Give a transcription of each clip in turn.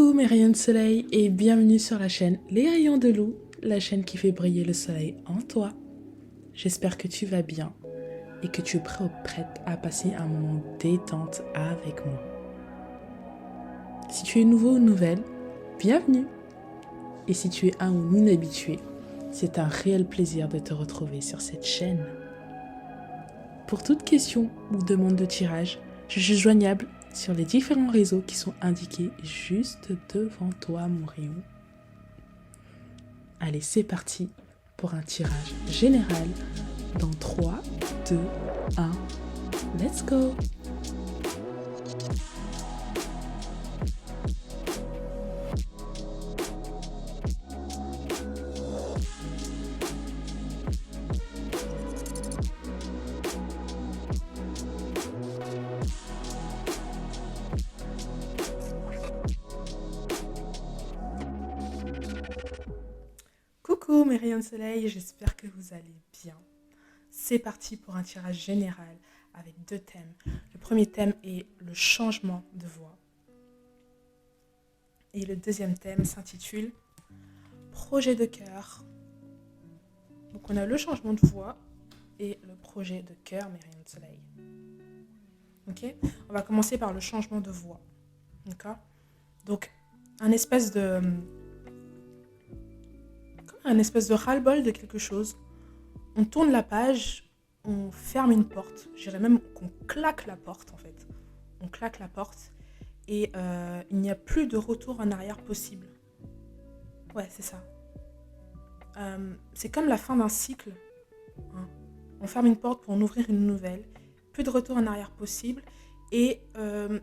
Coucou mes rayons de soleil et bienvenue sur la chaîne Les Rayons de Lou, la chaîne qui fait briller le soleil en toi. J'espère que tu vas bien et que tu es prêt ou prête à passer un moment détente avec moi. Si tu es nouveau ou nouvelle, bienvenue. Et si tu es un ou une habituée, c'est un réel plaisir de te retrouver sur cette chaîne. Pour toute question ou demande de tirage, je suis joignable sur les différents réseaux qui sont indiqués juste devant toi, mon rayon. Allez, c'est parti pour un tirage général dans 3, 2, 1, let's go! Coucou mes rayons de soleil, j'espère que vous allez bien. C'est parti pour un tirage général avec deux thèmes. Le premier thème est le changement de voix. Et le deuxième thème s'intitule projet de cœur. Donc on a le changement de voix et le projet de cœur, mes rayons de soleil. Ok ? On va commencer par le changement de voix. D'accord ? Donc un espèce de ras-le-bol de quelque chose. On tourne la page, on ferme une porte. Je dirais même qu'on claque la porte en fait. On claque la porte et il n'y a plus de retour en arrière possible. Ouais, c'est ça. C'est comme la fin d'un cycle. Hein. On ferme une porte pour en ouvrir une nouvelle. Plus de retour en arrière possible. Et il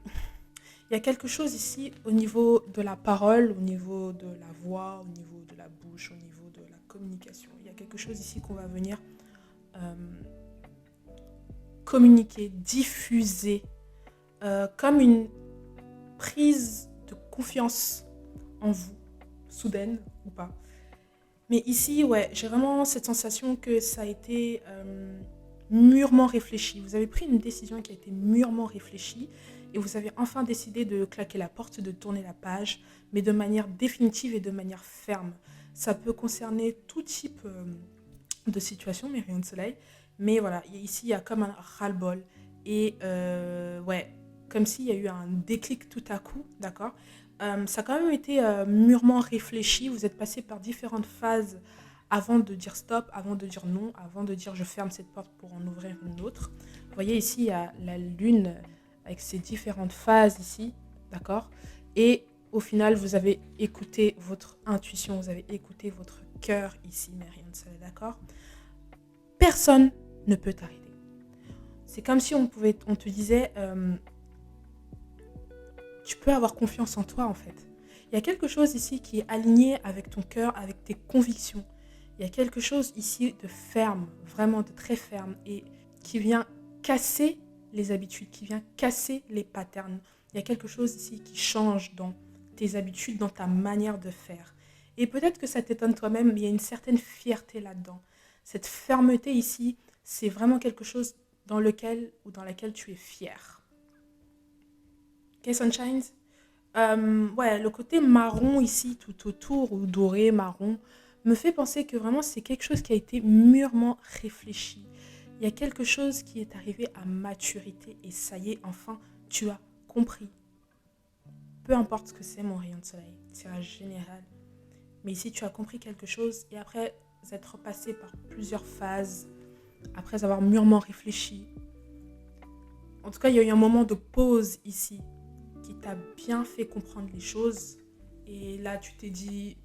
y a quelque chose ici au niveau de la parole, au niveau de la voix, au niveau de la bouche, au niveau de la communication. Il y a quelque chose ici qu'on va venir communiquer, diffuser, comme une prise de confiance en vous, soudaine ou pas. Mais ici, ouais, j'ai vraiment cette sensation que ça a été mûrement réfléchi. Vous avez pris une décision qui a été mûrement réfléchie et vous avez enfin décidé de claquer la porte, de tourner la page, mais de manière définitive et de manière ferme. Ça peut concerner tout type de situation, mes rayons de soleil. Mais voilà, ici, il y a comme un ras-le-bol. Et ouais, comme s'il y a eu un déclic tout à coup, d'accord ? Ça a quand même été mûrement réfléchi. Vous êtes passé par différentes phases avant de dire stop, avant de dire non, avant de dire je ferme cette porte pour en ouvrir une autre. Vous voyez ici, il y a la lune avec ses différentes phases ici, d'accord ? Et au final, vous avez écouté votre intuition, vous avez écouté votre cœur ici, mes rayons de soleil, d'accord ? Personne ne peut t'arrêter. C'est comme si on te disait, tu peux avoir confiance en toi en fait. Il y a quelque chose ici qui est aligné avec ton cœur, avec tes convictions. Il y a quelque chose ici de ferme, vraiment de très ferme et qui vient casser les habitudes, qui vient casser les patterns. Il y a quelque chose ici qui change dans tes habitudes, dans ta manière de faire. Et peut-être que ça t'étonne toi-même, mais il y a une certaine fierté là-dedans. Cette fermeté ici, c'est vraiment quelque chose dans lequel ou dans laquelle tu es fier. Ok, Sunshines? Ouais, le côté marron ici, tout autour, ou doré, marron, me fait penser que vraiment c'est quelque chose qui a été mûrement réfléchi. Il y a quelque chose qui est arrivé à maturité et ça y est, enfin, tu as compris. Peu importe ce que c'est mon rayon de soleil, tirage général. Mais ici, tu as compris quelque chose et après être passé par plusieurs phases, après avoir mûrement réfléchi. En tout cas, il y a eu un moment de pause ici qui t'a bien fait comprendre les choses. Et là, tu t'es dit,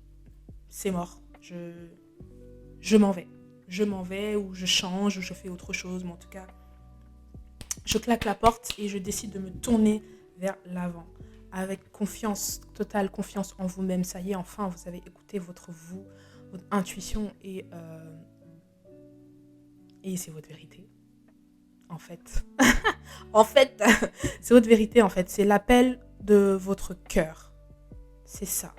c'est mort, je m'en vais. Je m'en vais ou je change ou je fais autre chose. Mais en tout cas, je claque la porte et je décide de me tourner vers l'avant. Avec confiance, totale confiance en vous-même. Ça y est, enfin, vous avez écouté votre vous, votre intuition et c'est votre vérité. En fait. En fait, c'est votre vérité, en fait. C'est l'appel de votre cœur. C'est ça.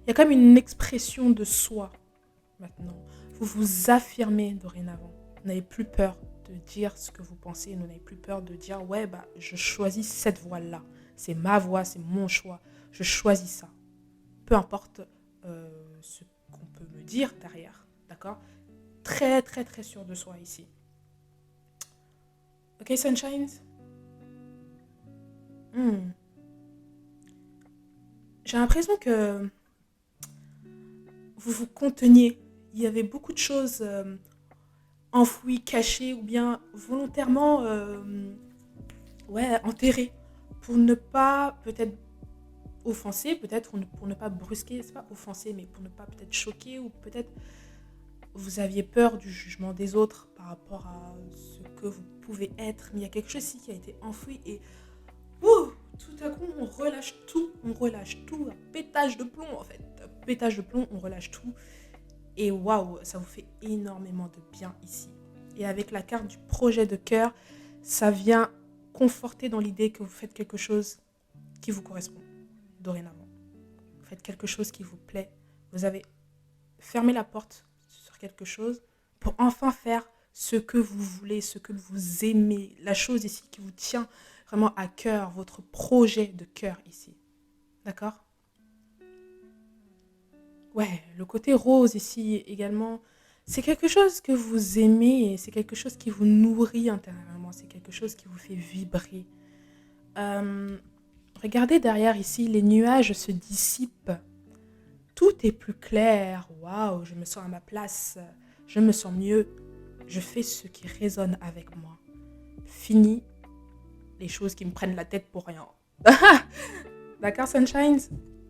Il y a comme une expression de soi, maintenant. Vous vous affirmez dorénavant. Vous n'avez plus peur de de dire ce que vous pensez. Vous n'avez plus peur de dire, ouais, bah, je choisis cette voie-là. C'est ma voie, c'est mon choix. Je choisis ça. Peu importe ce qu'on peut me dire derrière. D'accord? Très, très, très sûr de soi ici. Ok, Sunshines? Hmm. J'ai l'impression que vous vous conteniez. Il y avait beaucoup de choses enfouies, cachées ou bien volontairement ouais, enterrées pour ne pas peut-être offenser, peut-être pour ne pas brusquer, c'est pas offenser, mais pour ne pas peut-être choquer ou peut-être vous aviez peur du jugement des autres par rapport à ce que vous pouvez être. Mais il y a quelque chose ici qui a été enfoui et ouh, tout à coup on relâche tout, un pétage de plomb en fait. Un pétage de plomb, on relâche tout. Et waouh, ça vous fait énormément de bien ici. Et avec la carte du projet de cœur, ça vient conforter dans l'idée que vous faites quelque chose qui vous correspond dorénavant. Vous faites quelque chose qui vous plaît. Vous avez fermé la porte sur quelque chose pour enfin faire ce que vous voulez, ce que vous aimez, la chose ici qui vous tient vraiment à cœur, votre projet de cœur ici. D'accord? Ouais, le côté rose ici également, c'est quelque chose que vous aimez et c'est quelque chose qui vous nourrit intérieurement, c'est quelque chose qui vous fait vibrer. Euh, Regardez derrière ici, les nuages se dissipent, tout est plus clair, waouh, je me sens à ma place, je me sens mieux, je fais ce qui résonne avec moi. Fini les choses qui me prennent la tête pour rien. D'accord, Sunshines?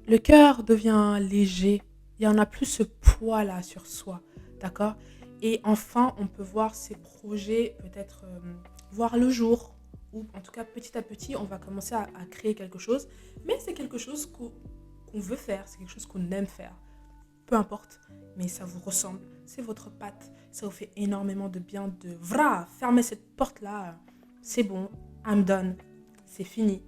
Le cœur devient léger. Il n'y en a plus ce poids-là sur soi. D'accord? Et enfin, on peut voir ces projets peut-être voir le jour. Ou en tout cas, petit à petit, on va commencer à créer quelque chose. Mais c'est quelque chose qu'on veut faire. C'est quelque chose qu'on aime faire. Peu importe. Mais ça vous ressemble. C'est votre patte. Ça vous fait énormément de bien de fermer cette porte-là. C'est bon. I'm done. C'est fini.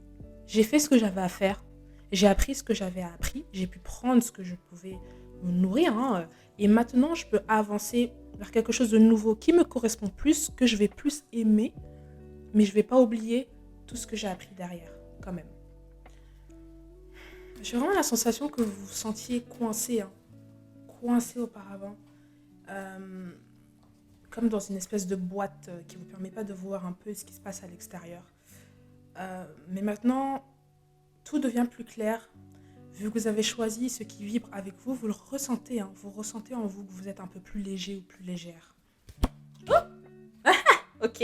J'ai fait ce que j'avais à faire. J'ai appris ce que j'avais appris. J'ai pu prendre ce que je pouvais me nourrir. Hein, et maintenant, je peux avancer vers quelque chose de nouveau qui me correspond plus, que je vais plus aimer. Mais je ne vais pas oublier tout ce que j'ai appris derrière, quand même. J'ai vraiment la sensation que vous vous sentiez coincé. Hein, coincé auparavant. Euh, Comme dans une espèce de boîte qui ne vous permet pas de voir un peu ce qui se passe à l'extérieur. Mais maintenant, tout devient plus clair. Vu que vous avez choisi ce qui vibre avec vous, vous le ressentez. Hein, vous ressentez en vous que vous êtes un peu plus léger ou plus légère. Ok.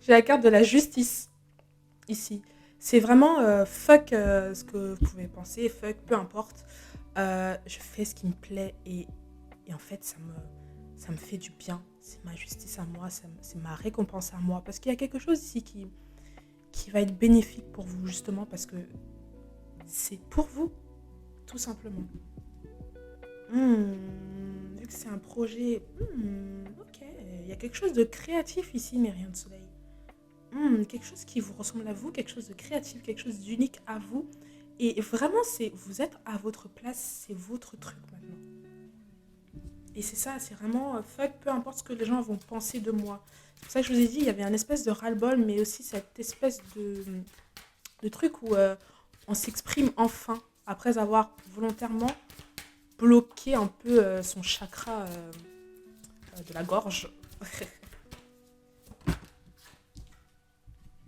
J'ai la carte de la justice ici. C'est vraiment fuck ce que vous pouvez penser, fuck, peu importe. Je fais ce qui me plaît et en fait, ça me fait du bien. C'est ma justice à moi, c'est ma récompense à moi. Parce qu'il y a quelque chose ici qui va être bénéfique pour vous, justement, parce que c'est pour vous, tout simplement. Vu que c'est un projet, ok, il y a quelque chose de créatif ici, mes rayons de soleil. Quelque chose qui vous ressemble à vous, quelque chose de créatif, quelque chose d'unique à vous. Et vraiment, vous êtes à votre place, c'est votre truc maintenant. Et c'est ça, c'est vraiment fuck, peu importe ce que les gens vont penser de moi. C'est pour ça que je vous ai dit, il y avait un espèce de ras-le-bol, mais aussi cette espèce de truc où on s'exprime enfin, après avoir volontairement bloqué un peu son chakra de la gorge.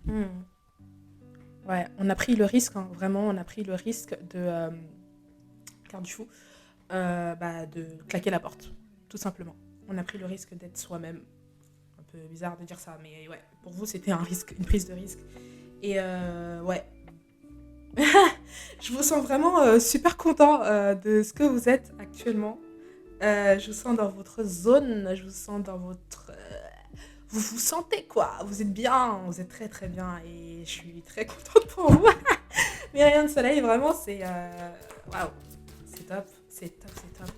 Hmm. Ouais, on a pris le risque, hein, vraiment, on a pris le risque de, carte du fou, de claquer la porte, tout simplement. On a pris le risque d'être soi-même. Un peu bizarre de dire ça, mais ouais, pour vous, c'était un risque, une prise de risque. Et ouais, je vous sens vraiment super content de ce que vous êtes actuellement. Je vous sens dans votre zone, je vous sens dans votre... vous vous sentez quoi, vous êtes bien, vous êtes très très bien et je suis très contente pour vous. Mais rien de soleil, vraiment, c'est... Waouh, c'est top, c'est top, c'est top.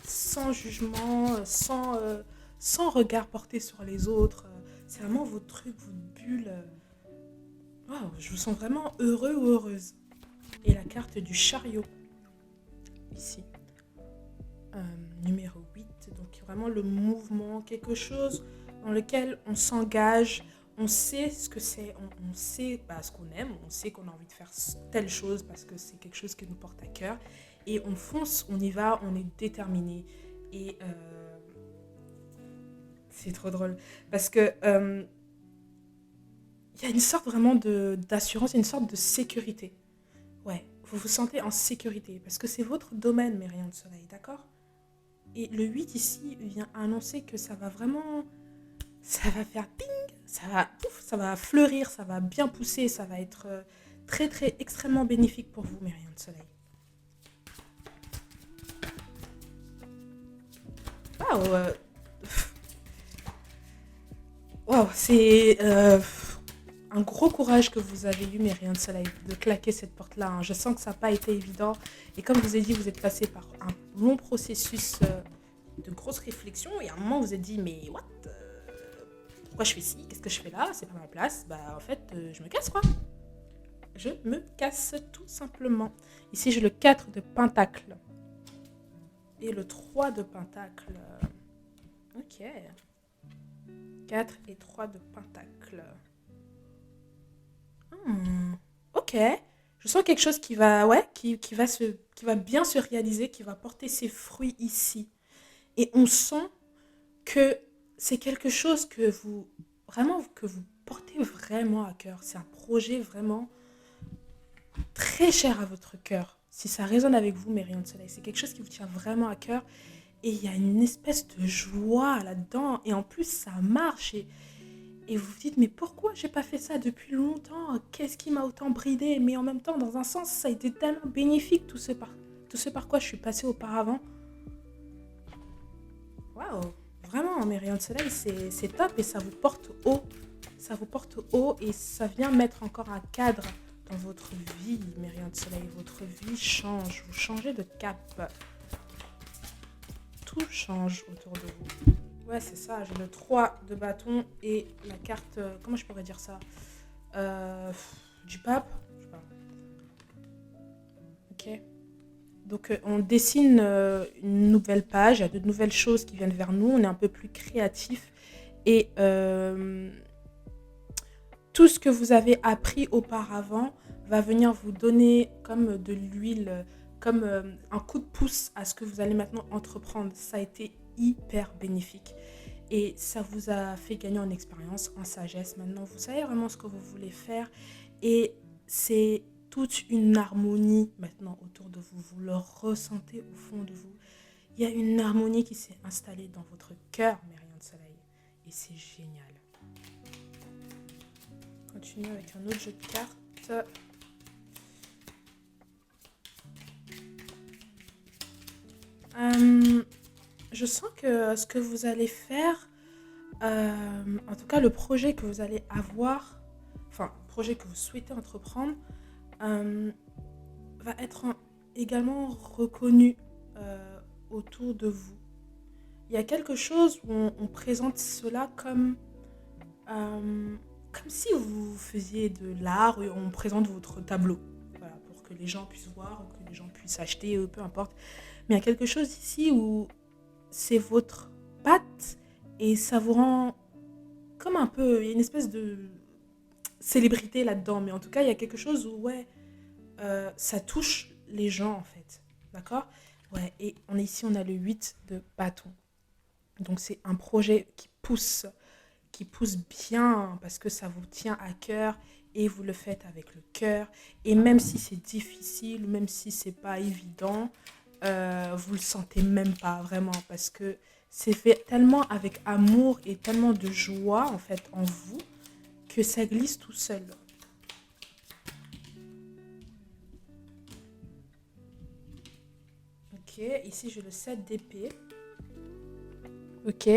Sans jugement, sans regard porté sur les autres. C'est vraiment votre truc, votre bulle. Waouh, je vous sens vraiment heureux ou heureuse. Et la carte du chariot, ici. Numéro 8, donc vraiment le mouvement, quelque chose dans lequel on s'engage, on sait ce que c'est, on sait ce qu'on aime, on sait qu'on a envie de faire telle chose parce que c'est quelque chose qui nous porte à cœur. Et on fonce, on y va, on est déterminé. Et c'est trop drôle. Parce que il y a une sorte vraiment d'assurance, il y a une sorte de sécurité. Ouais, vous vous sentez en sécurité parce que c'est votre domaine, mes rayons de soleil, d'accord? Et le 8 ici vient annoncer que ça va vraiment, ça va faire ping, ça va, pouf, ça va fleurir, ça va bien pousser, ça va être très très extrêmement bénéfique pour vous, mes rayons de soleil. Waouh, wow, c'est un gros courage que vous avez eu, mes rayons de soleil, de claquer cette porte-là, hein. Je sens que ça n'a pas été évident. Et comme je vous ai dit, vous êtes passé par un long processus de grosses réflexions. Et à un moment, vous vous êtes dit, mais what, pourquoi je fais ci? Qu'est-ce que je fais là? C'est pas ma place. Bah, en fait, je me casse, quoi. Je me casse tout simplement. Ici, j'ai le 4 de pentacle. Et le 3 de pentacle. Ok. 4 et 3 de pentacle. Ok. Je sens quelque chose qui va, ouais, qui va bien se réaliser, qui va porter ses fruits ici. Et on sent que c'est quelque chose que vous, vraiment, que vous portez vraiment à cœur. C'est un projet vraiment très cher à votre cœur. Si ça résonne avec vous, mes rayons de soleil, c'est quelque chose qui vous tient vraiment à cœur. Et il y a une espèce de joie là-dedans. Et en plus, ça marche. Et vous vous dites, mais pourquoi j'ai pas fait ça depuis longtemps? Qu'est-ce qui m'a autant bridé? Mais en même temps, dans un sens, ça a été tellement bénéfique, tout ce par quoi je suis passée auparavant. Waouh! Vraiment, mes rayons de soleil, c'est top et ça vous porte haut. Ça vous porte haut et ça vient mettre encore un cadre dans votre vie, mes rayons de soleil. Votre vie change, vous changez de cap. Tout change autour de vous. Ouais, c'est ça, j'ai le 3 de bâton et la carte, comment je pourrais dire ça? Euh, du pape. Je sais pas. Ok. Donc on dessine une nouvelle page, il y a de nouvelles choses qui viennent vers nous, on est un peu plus créatif et tout ce que vous avez appris auparavant va venir vous donner comme de l'huile, comme un coup de pouce à ce que vous allez maintenant entreprendre. Ça a été hyper bénéfique et ça vous a fait gagner en expérience, en sagesse. Maintenant, vous savez vraiment ce que vous voulez faire et c'est toute une harmonie maintenant autour de vous. Vous le ressentez au fond de vous. Il y a une harmonie qui s'est installée dans votre cœur, mes rayons de soleil. Et c'est génial. Continue avec un autre jeu de cartes. Je sens que ce que vous allez faire, en tout cas le projet que vous allez avoir, enfin le projet que vous souhaitez entreprendre, euh, va être également reconnu autour de vous. Il y a quelque chose où on présente cela comme si vous faisiez de l'art et on présente votre tableau. Voilà, pour que les gens puissent voir, ou que les gens puissent acheter, peu importe. Mais il y a quelque chose ici où c'est votre patte et ça vous rend comme un peu, il y a une espèce de célébrité là-dedans. Mais en tout cas, il y a quelque chose où, ouais, ça touche les gens en fait. D'accord? Ouais, et ici, on a le 8 de bâton. Donc c'est un projet qui pousse bien parce que ça vous tient à cœur et vous le faites avec le cœur. Et même si c'est difficile, même si c'est pas évident, vous le sentez même pas vraiment parce que c'est fait tellement avec amour et tellement de joie en fait en vous que ça glisse tout seul. Ok, ici j'ai le 7 d'épée. Ok,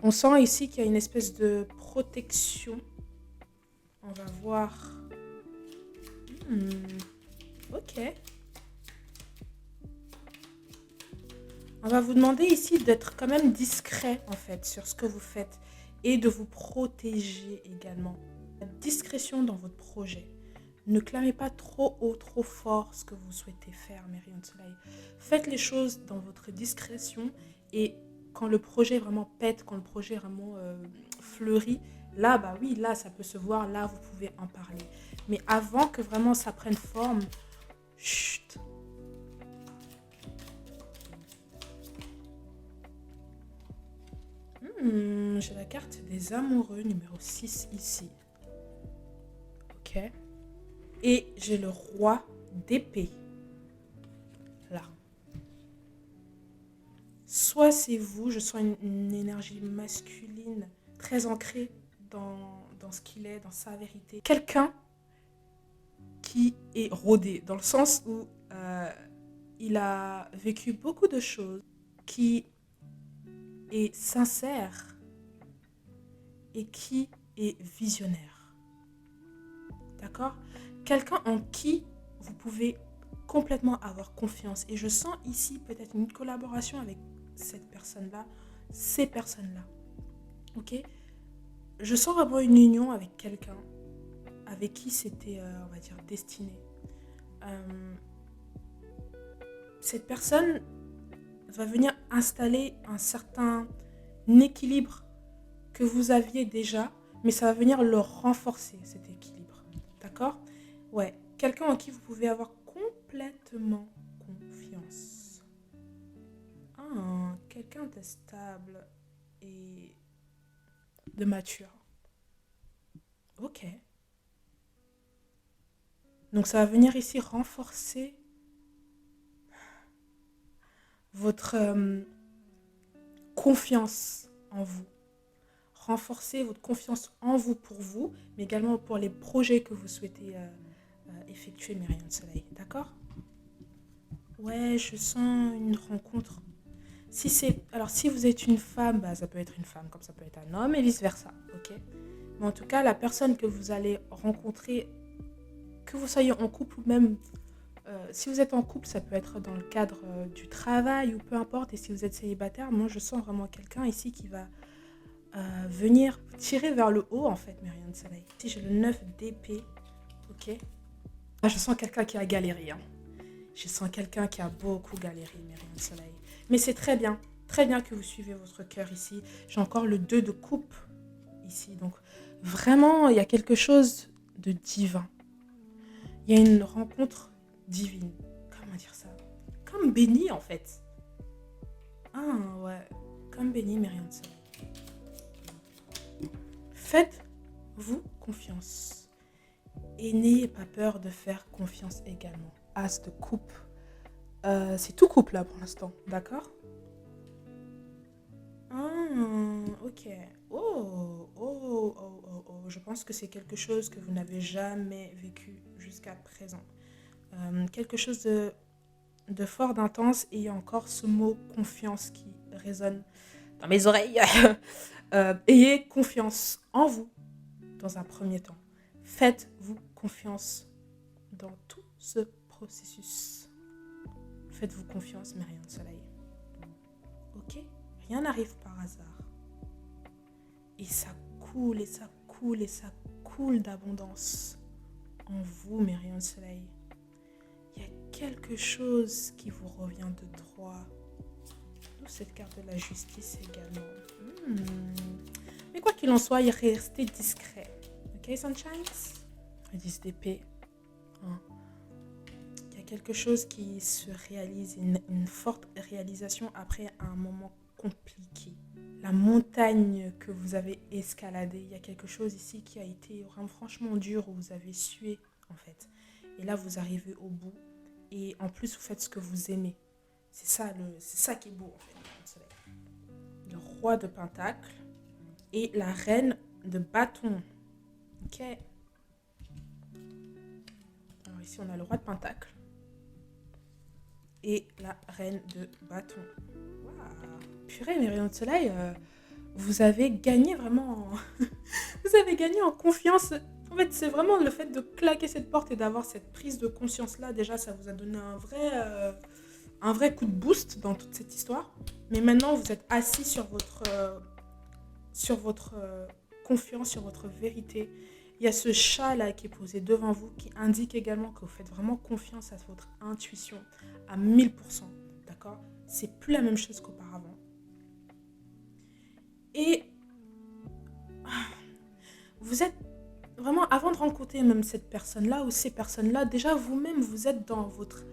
on sent ici qu'il y a une espèce de protection. On va voir. Hmm, ok. On va vous demander ici d'être quand même discret en fait sur ce que vous faites et de vous protéger également. La discrétion dans votre projet. Ne clamez pas trop haut, trop fort ce que vous souhaitez faire, mes rayons de soleil. Faites les choses dans votre discrétion et quand le projet vraiment pète, quand le projet vraiment fleurit, là, bah oui, là, ça peut se voir, là, vous pouvez en parler. Mais avant que vraiment ça prenne forme, chut. J'ai la carte des amoureux numéro 6 ici. Ok. Et j'ai le roi d'épée. Là. Soit c'est vous, je sens une énergie masculine très ancrée dans ce qu'il est, dans sa vérité. Quelqu'un qui est rodé, dans le sens où il a vécu beaucoup de choses, qui est sincère et qui est visionnaire. D'accord? Quelqu'un en qui vous pouvez complètement avoir confiance. Et je sens ici peut-être une collaboration avec cette personne-là, ces personnes-là. Ok? Je sens vraiment une union avec quelqu'un avec qui c'était, on va dire, destiné. Cette personne va venir installer un certain équilibre que vous aviez déjà, mais ça va venir le renforcer, cet équilibre. D'accord? Ouais, quelqu'un en qui vous pouvez avoir complètement confiance. Quelqu'un de stable et de mature. Ok. Donc ça va venir ici renforcer votre confiance en vous. Renforcer votre confiance en vous pour vous, mais également pour les projets que vous souhaitez effectuer, mes rayons de soleil. D'accord? Ouais, je sens une rencontre. Alors, si vous êtes une femme, bah, ça peut être une femme comme ça peut être un homme et vice-versa. Ok? Mais en tout cas, la personne que vous allez rencontrer, que vous soyez en couple ou même si vous êtes en couple, ça peut être dans le cadre du travail ou peu importe. Et si vous êtes célibataire, moi je sens vraiment quelqu'un ici qui va venir tirer vers le haut en fait, mes rayons de soleil. Ici j'ai le 9 d'épée, ok. Ah, je sens quelqu'un qui a galéré. Hein. Je sens quelqu'un qui a beaucoup galéré, mes rayons de soleil. Mais c'est très bien que vous suivez votre cœur ici. J'ai encore le 2 de coupe ici. Donc vraiment, il y a quelque chose de divin. Il y a une rencontre divine. Comment dire ça? Comme béni en fait. Ah ouais, comme béni, mais rien de ça. Faites-vous confiance. Et n'ayez pas peur de faire confiance également. As de coupe. C'est tout couple là pour l'instant, d'accord? Ok. Oh. Je pense que c'est quelque chose que vous n'avez jamais vécu jusqu'à présent. Quelque chose de fort, d'intense, et il y a encore ce mot confiance qui résonne dans mes oreilles. Ayez confiance en vous dans un premier temps. Faites-vous confiance dans tout ce processus. Faites-vous confiance, mes rayons de soleil. Ok? Rien n'arrive par hasard. Et ça coule, et ça coule, et ça coule d'abondance en vous, mes rayons de soleil. Il y a quelque chose qui vous revient de droit. D'où cette carte de la justice également. Mais quoi qu'il en soit, il restez discret. Ok, Sunshines? 10 d'épée. Il y a quelque chose qui se réalise, une forte réalisation après un moment compliqué. La montagne que vous avez escaladée, il y a quelque chose ici qui a été franchement dur, où vous avez sué en fait. Et là, vous arrivez au bout. Et en plus, vous faites ce que vous aimez. C'est ça qui est beau en fait. Le roi de pentacle et la reine de bâton. Ok. Alors ici, on a le roi de pentacle et la reine de bâton. Wow. Purée, mes rayons de soleil, vous avez gagné vraiment. Vous avez gagné en confiance. En fait, c'est vraiment le fait de claquer cette porte et d'avoir cette prise de conscience-là. Déjà, ça vous a donné un vrai coup de boost dans toute cette histoire. Mais maintenant, vous êtes assis sur votre confiance, sur votre vérité. Il y a ce chat là qui est posé devant vous qui indique également que vous faites vraiment confiance à votre intuition à 1000%. D'accord? C'est plus la même chose qu'auparavant. Et vous êtes vraiment, avant de rencontrer même cette personne-là ou ces personnes-là, déjà vous-même, vous êtes dans votre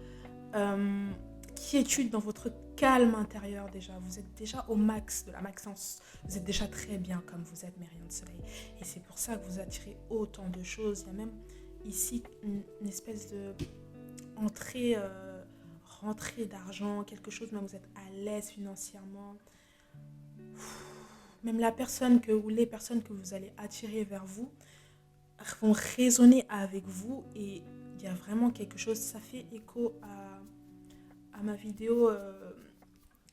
quiétude, dans votre calme intérieur déjà. Vous êtes déjà au max de la maxence. Vous êtes déjà très bien comme vous êtes, mes rayons de soleil. Et c'est pour ça que vous attirez autant de choses. Il y a même ici une espèce de rentrée d'argent, quelque chose, même vous êtes à l'aise financièrement. Même la personne ou les personnes que vous allez attirer vers vous vont résonner avec vous et il y a vraiment quelque chose, ça fait écho à ma vidéo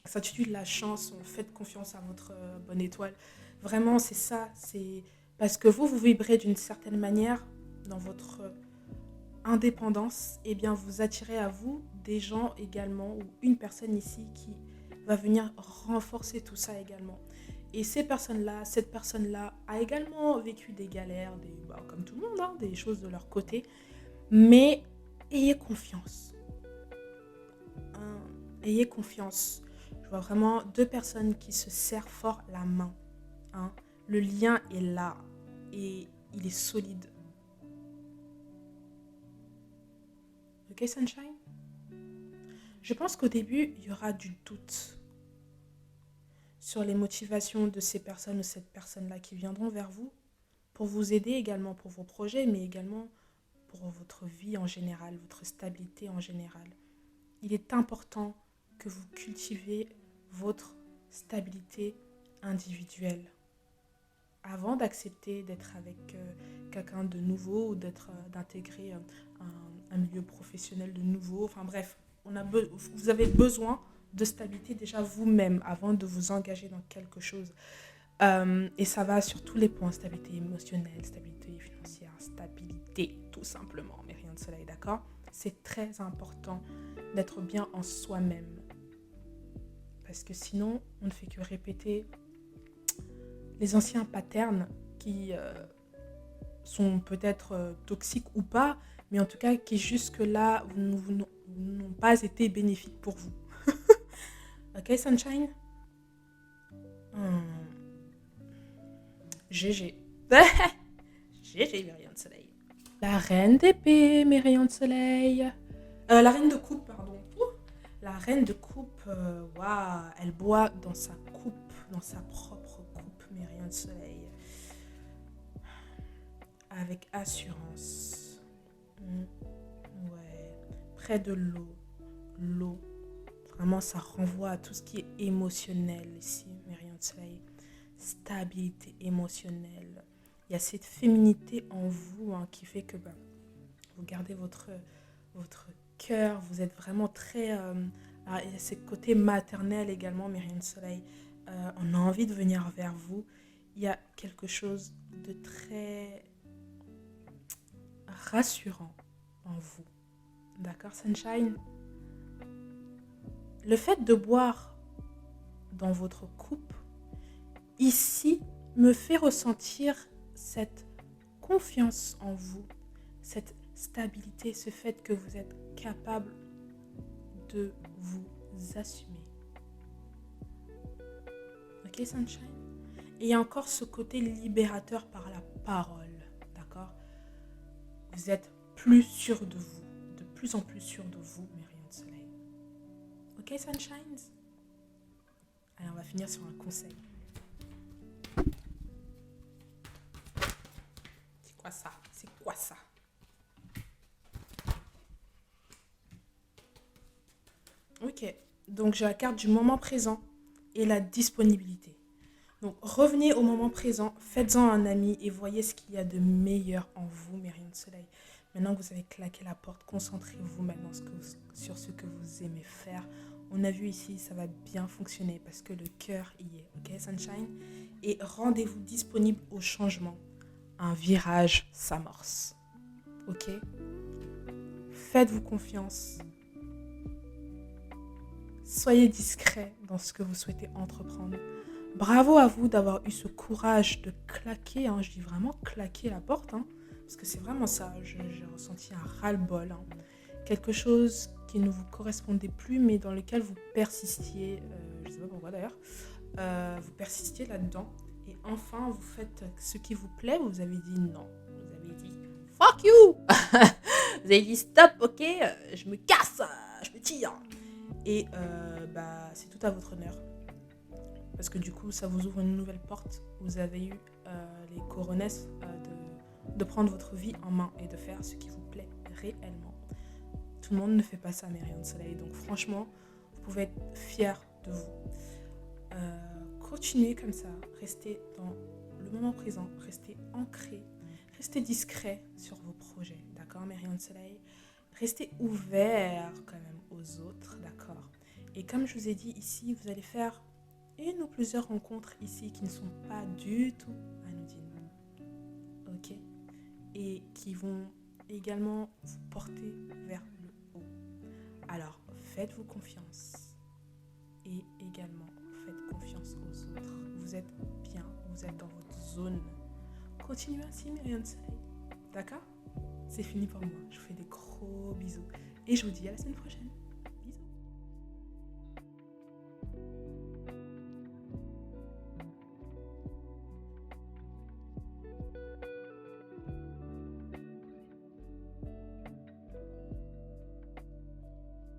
s'intitule La chance, faites confiance à votre bonne étoile. Vraiment, c'est ça, c'est parce que vous vibrez d'une certaine manière dans votre indépendance, et bien vous attirez à vous des gens également ou une personne ici qui va venir renforcer tout ça également. Et cette personne-là a également vécu des galères, comme tout le monde, hein, des choses de leur côté. Mais ayez confiance. Hein, ayez confiance. Je vois vraiment deux personnes qui se serrent fort la main. Hein. Le lien est là et il est solide. Ok, Sunshine? Je pense qu'au début, il y aura du doute sur les motivations de ces personnes ou cette personne-là qui viendront vers vous pour vous aider également pour vos projets, mais également pour votre vie en général, votre stabilité en général. Il est important que vous cultiviez votre stabilité individuelle avant d'accepter d'être avec quelqu'un de nouveau ou d'intégrer un milieu professionnel de nouveau. Enfin bref, vous avez besoin de stabilité déjà vous-même avant de vous engager dans quelque chose. Et ça va sur tous les points, stabilité émotionnelle, stabilité financière, stabilité tout simplement, mais rien de soleil, d'accord? C'est très important d'être bien en soi-même. Parce que sinon, on ne fait que répéter les anciens patterns qui sont peut-être toxiques ou pas, mais en tout cas qui jusque-là n'ont pas été bénéfiques pour vous. Ok, Sunshine? GG. GG, mes rayons de soleil. La reine d'épée, mes rayons de soleil. La reine de coupe, pardon. La reine de coupe, waouh, elle boit dans sa coupe, dans sa propre coupe, mes rayons de soleil. Avec assurance. Ouais. Près de l'eau. L'eau. Vraiment, ça renvoie à tout ce qui est émotionnel ici, mes rayons de soleil. Stabilité émotionnelle. Il y a cette féminité en vous qui fait que vous gardez votre cœur, vous êtes vraiment très... il y a ce côté maternel également, mes rayons de soleil. On a envie de venir vers vous. Il y a quelque chose de très rassurant en vous. D'accord, Sunshine? Le fait de boire dans votre coupe, ici, me fait ressentir cette confiance en vous, cette stabilité, ce fait que vous êtes capable de vous assumer. Ok, Sunshine? Et il y a encore ce côté libérateur par la parole, d'accord? Vous êtes plus sûr de vous, de plus en plus sûr de vous, mes rayons de soleil. Ok, Sunshines? Allez, on va finir sur un conseil. C'est quoi ça? Ok, donc j'ai la carte du moment présent et la disponibilité. Donc revenez au moment présent, faites-en un ami et voyez ce qu'il y a de meilleur en vous, mes rayons de soleil. Maintenant que vous avez claqué la porte, concentrez-vous maintenant sur ce que vous aimez faire. On a vu ici, ça va bien fonctionner parce que le cœur y est, ok, Sunshine? Et rendez-vous disponible au changement. Un virage s'amorce, ok? Faites-vous confiance. Soyez discret dans ce que vous souhaitez entreprendre. Bravo à vous d'avoir eu ce courage de claquer, je dis vraiment claquer la porte, parce que c'est vraiment ça, j'ai ressenti un ras-le-bol, quelque chose qui ne vous correspondait plus, mais dans lequel vous persistiez, je ne sais pas pourquoi d'ailleurs, vous persistiez là-dedans. Et enfin, vous faites ce qui vous plaît. Vous avez dit non. Vous avez dit fuck you. Vous avez dit stop, ok, je me casse, je me tire. Et c'est tout à votre honneur. Parce que du coup, ça vous ouvre une nouvelle porte. Vous avez eu les coronesses de prendre votre vie en main et de faire ce qui vous plaît réellement. Tout le monde ne fait pas ça, mes rayons de soleil. Donc franchement, vous pouvez être fiers de vous. Continuez comme ça. Restez dans le moment présent. Restez ancré. Restez discret sur vos projets. D'accord, mes rayons de soleil? Restez ouverts quand même aux autres. D'accord? Et comme je vous ai dit ici, vous allez faire une ou plusieurs rencontres ici qui ne sont pas du tout anodines. Ok? Et qui vont également vous porter vers le haut. Alors, faites-vous confiance. Et également, faites confiance aux autres. Vous êtes bien, vous êtes dans votre zone. Continuez ainsi, mes rayons de soleil. D'accord? C'est fini pour moi. Je vous fais des gros bisous. Et je vous dis à la semaine prochaine.